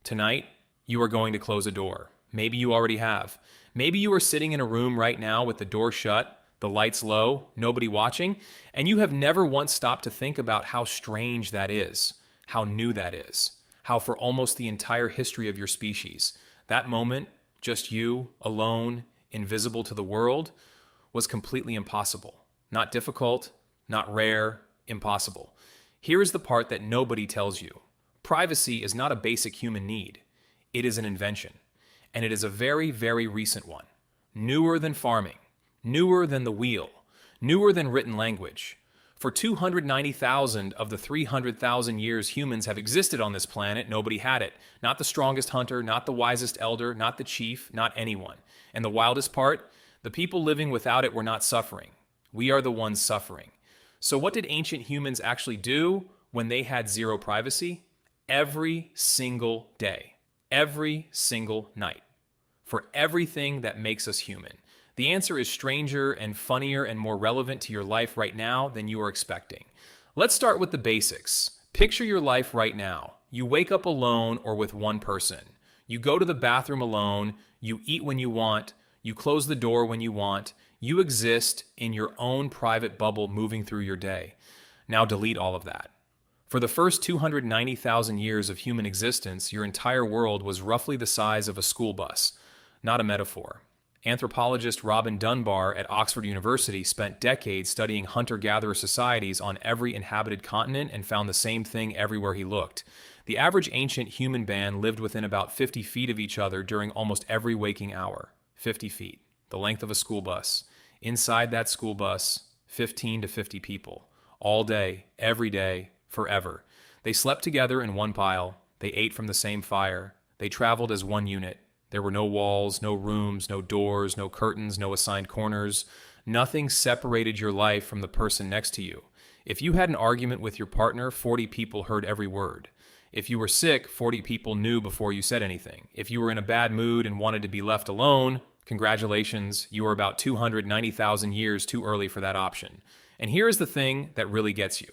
Tonight, you are going to close a door. Maybe you already have. Maybe you are sitting in a room right now with the door shut, the lights low, nobody watching, and you have never once stopped to think about how strange that is, how new that is, how for almost the entire history of your species, that moment, just you, alone, invisible to the world, was completely impossible. Not difficult, not rare, impossible. Here is the part that nobody tells you. Privacy is not a basic human need. It is an invention. And it is a very, very recent one. Newer than farming. Newer than the wheel. Newer than written language. For 290,000 of the 300,000 years humans have existed on this planet, nobody had it. Not the strongest hunter, not the wisest elder, not the chief, not anyone. And the wildest part, the people living without it were not suffering. We are the ones suffering. So what did ancient humans actually do when they had zero privacy? Every single day, every single night, for everything that makes us human. The answer is stranger and funnier and more relevant to your life right now than you are expecting. Let's start with the basics. Picture your life right now. You wake up alone or with one person. You go to the bathroom alone. You eat when you want. You close the door when you want. You exist in your own private bubble moving through your day. Now delete all of that. For the first 290,000 years of human existence, your entire world was roughly the size of a school bus, not a metaphor. Anthropologist Robin Dunbar at Oxford University spent decades studying hunter-gatherer societies on every inhabited continent and found the same thing everywhere he looked. The average ancient human band lived within about 50 feet of each other during almost every waking hour. 50 feet, the length of a school bus. Inside that school bus, 15 to 50 people. All day, every day, forever. They slept together in one pile. They ate from the same fire. They traveled as one unit. There were no walls, no rooms, no doors, no curtains, no assigned corners. Nothing separated your life from the person next to you. If you had an argument with your partner, 40 people heard every word. If you were sick, 40 people knew before you said anything. If you were in a bad mood and wanted to be left alone, congratulations, you were about 290,000 years too early for that option. And here is the thing that really gets you.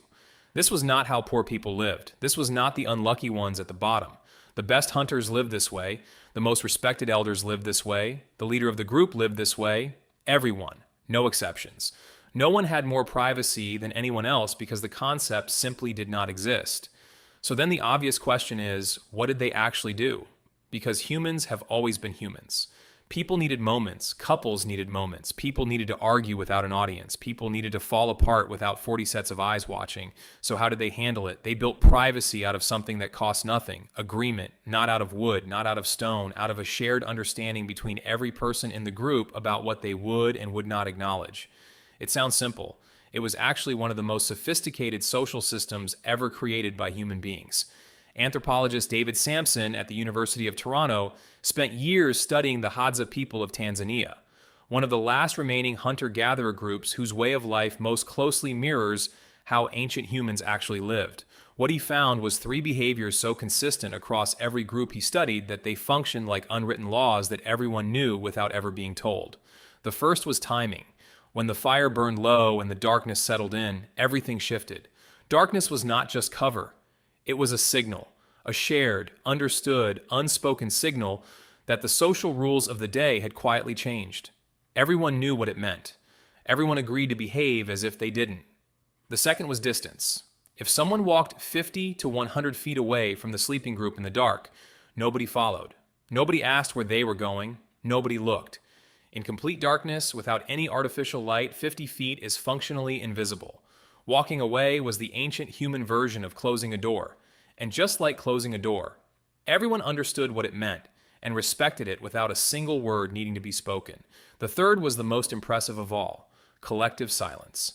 This was not how poor people lived. This was not the unlucky ones at the bottom. The best hunters lived this way. The most respected elders lived this way. The leader of the group lived this way. Everyone. No exceptions. No one had more privacy than anyone else because the concept simply did not exist. So then the obvious question is, what did they actually do? Because humans have always been humans. People needed moments. Couples needed moments. People needed to argue without an audience. People needed to fall apart without 40 sets of eyes watching. So how did they handle it? They built privacy out of something that cost nothing. Agreement, not out of wood, not out of stone, out of a shared understanding between every person in the group about what they would and would not acknowledge. It sounds simple. It was actually one of the most sophisticated social systems ever created by human beings. Anthropologist David Sampson at the University of Toronto spent years studying the Hadza people of Tanzania, one of the last remaining hunter-gatherer groups whose way of life most closely mirrors how ancient humans actually lived. What he found was three behaviors so consistent across every group he studied that they functioned like unwritten laws that everyone knew without ever being told. The first was timing. When the fire burned low and the darkness settled in, everything shifted. Darkness was not just cover. It was a signal, a shared, understood, unspoken signal that the social rules of the day had quietly changed. Everyone knew what it meant. Everyone agreed to behave as if they didn't. The second was distance. If someone walked 50 to 100 feet away from the sleeping group in the dark, nobody followed. Nobody asked where they were going. Nobody looked. In complete darkness, without any artificial light, 50 feet is functionally invisible. Walking away was the ancient human version of closing a door. And just like closing a door, everyone understood what it meant and respected it without a single word needing to be spoken. The third was the most impressive of all, collective silence.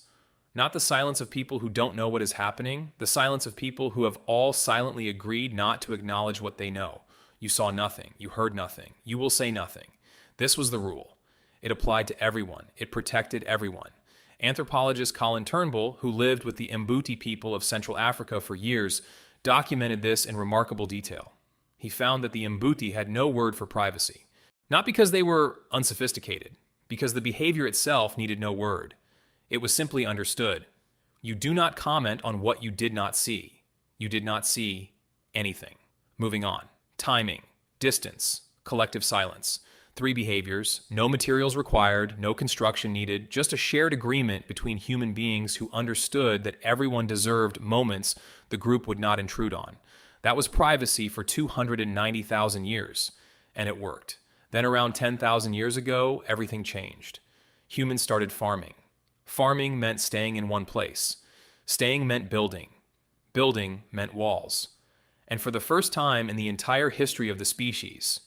Not the silence of people who don't know what is happening, the silence of people who have all silently agreed not to acknowledge what they know. You saw nothing, you heard nothing, you will say nothing. This was the rule. It applied to everyone. It protected everyone. Anthropologist Colin Turnbull, who lived with the Mbuti people of Central Africa for years, documented this in remarkable detail. He found that the mbuti had no word for privacy. Not because they were unsophisticated, because the behavior itself needed no word. It was simply understood. You do not comment on what you did not see. You did not see anything. Moving on. Timing, distance, collective silence. Three behaviors, no materials required, no construction needed, just a shared agreement between human beings who understood that everyone deserved moments the group would not intrude on. That was privacy for 290,000 years, and it worked. Then around 10,000 years ago, everything changed. Humans started farming. Farming meant staying in one place. Staying meant building. Building meant walls. And for the first time in the entire history of the species,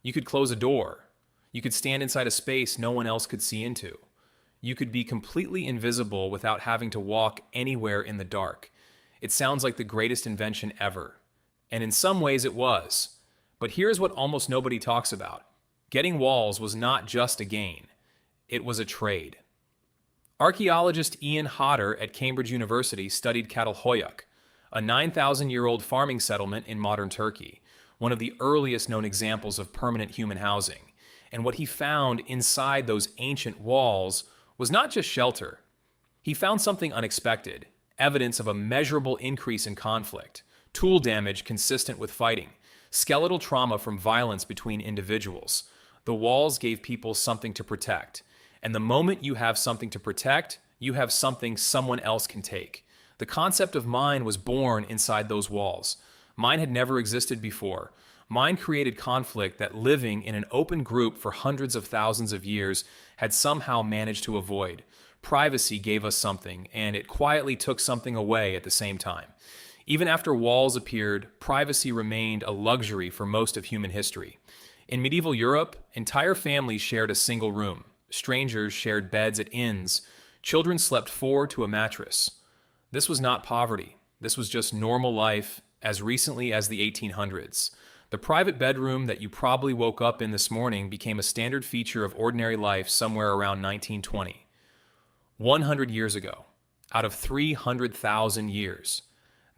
you could close a door. You could stand inside a space no one else could see into. You could be completely invisible without having to walk anywhere in the dark. It sounds like the greatest invention ever. And in some ways it was. But here's what almost nobody talks about. Getting walls was not just a gain. It was a trade. Archaeologist Ian Hodder at Cambridge University studied catalhoyuk, a 9,000-year-old farming settlement in modern Turkey, one of the earliest known examples of permanent human housing. And what he found inside those ancient walls was not just shelter. He found something unexpected, evidence of a measurable increase in conflict, tool damage consistent with fighting, skeletal trauma from violence between individuals. The walls gave people something to protect. And the moment you have something to protect, you have something someone else can take. The concept of mine was born inside those walls. Mine had never existed before. Mine created conflict that living in an open group for hundreds of thousands of years had somehow managed to avoid. Privacy gave us something, and it quietly took something away at the same time. Even after walls appeared, privacy remained a luxury for most of human history. In medieval Europe, entire families shared a single room. Strangers shared beds at inns. Children slept four to a mattress. This was not poverty. This was just normal life as recently as the 1800s. The private bedroom that you probably woke up in this morning became a standard feature of ordinary life somewhere around 1920. 100 years ago, out of 300,000 years.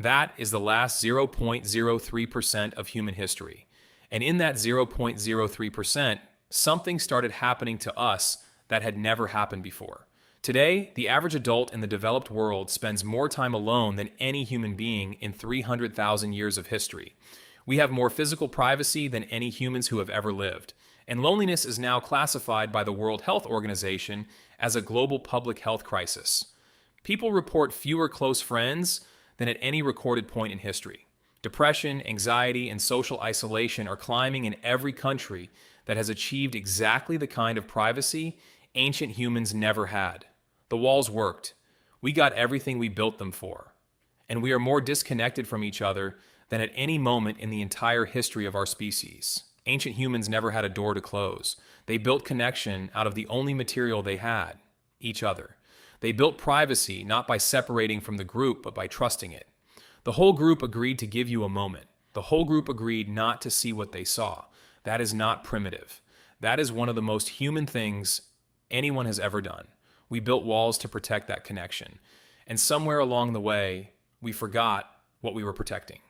That is the last 0.03% of human history. And in that 0.03%, something started happening to us that had never happened before. Today, the average adult in the developed world spends more time alone than any human being in 300,000 years of history. We have more physical privacy than any humans who have ever lived. And loneliness is now classified by the World Health Organization as a global public health crisis. People report fewer close friends than at any recorded point in history. Depression, anxiety, and social isolation are climbing in every country that has achieved exactly the kind of privacy ancient humans never had. The walls worked. We got everything we built them for. And we are more disconnected from each other than at any moment in the entire history of our species. Ancient humans never had a door to close. They built connection out of the only material they had, each other. They built privacy not by separating from the group, but by trusting it. The whole group agreed to give you a moment. The whole group agreed not to see what they saw. That is not primitive. That is one of the most human things anyone has ever done. We built walls to protect that connection. And somewhere along the way, we forgot what we were protecting.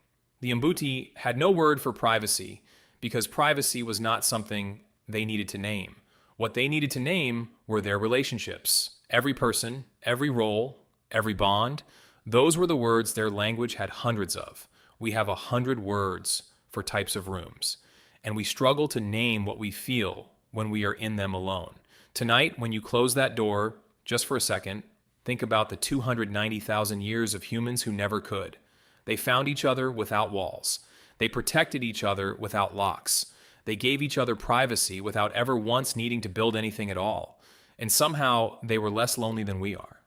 The mbuti had no word for privacy because privacy was not something they needed to name. What they needed to name were their relationships. Every person, every role, every bond, those were the words their language had hundreds of. We have 100 words for types of rooms. And we struggle to name what we feel when we are in them alone. Tonight, when you close that door, just for a second, think about the 290,000 years of humans who never could. They found each other without walls. They protected each other without locks. They gave each other privacy without ever once needing to build anything at all. And somehow, they were less lonely than we are.